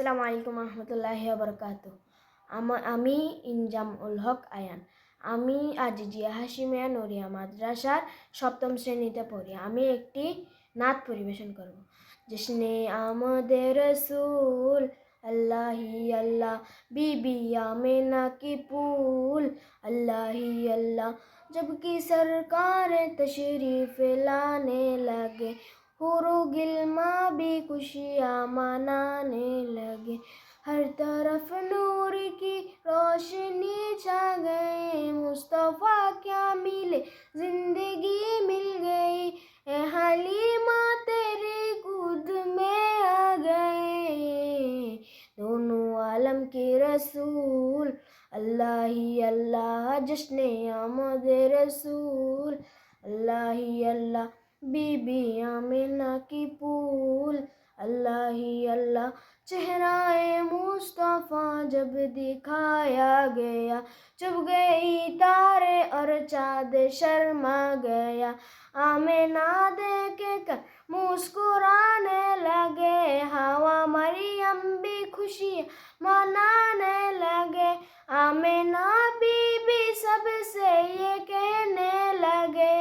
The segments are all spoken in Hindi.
আসসালামু আলাইকুম রহমতুল্লাহি ওয়া আমি ইনজামুল হক আয়ান। আমি আজিজিয়া হাশিমিয়া নূরিয়া মাদ্রাসার সপ্তম শ্রেণীতে পড়ি। আমি একটি নাত পরিবেশন করব। জশ্নে আমদে রসুল अल्लाही अल्लाह बीबी आमिना की पूल अल्लाही अल्लाह। जबकि सरकार तशरीफ लाने लगे, हुरू गिल्मा भी खुशियाँ मनाने लगे। हर तरफ नूर की रोशनी छा गई, मुस्तफ़ा क्या मिले जिंदगी मिल गई। ए हलीमा तेरे गोद में आ गए, दोनों आलम के रसूल अल्लाह ही अल्लाह। जश्ने आमद रसूल अल्लाह ही अल्लाह, बीबी आमिना की पूल अल्लाह ही अल्लाह। चेहराए मुस्तफ़ा जब दिखाया गया, चुप गई तारे और चाँद शर्मा गया। आमिना देख कर मुस्कुराने लगे, हवा मरियम भी खुशी मनाने लगे। आमिना बीबी सबसे ये कहने लगे,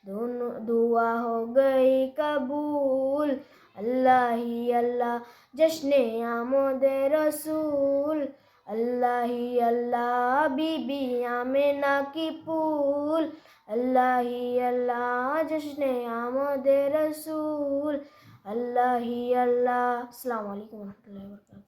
दोनों दुआ हो गई कबूल अल्लाह ही अल्लाह। जश्ने आमद रसूल अल्लाह ही अल्लाह, बीबी आमिना की पूल अल्लाह ही अल्लाह। जश्ने आमद रसूल अल्लाह ही अल्लाह। अस्सलामु अलैकुम रहमतुल्लाहि व बरकातहू।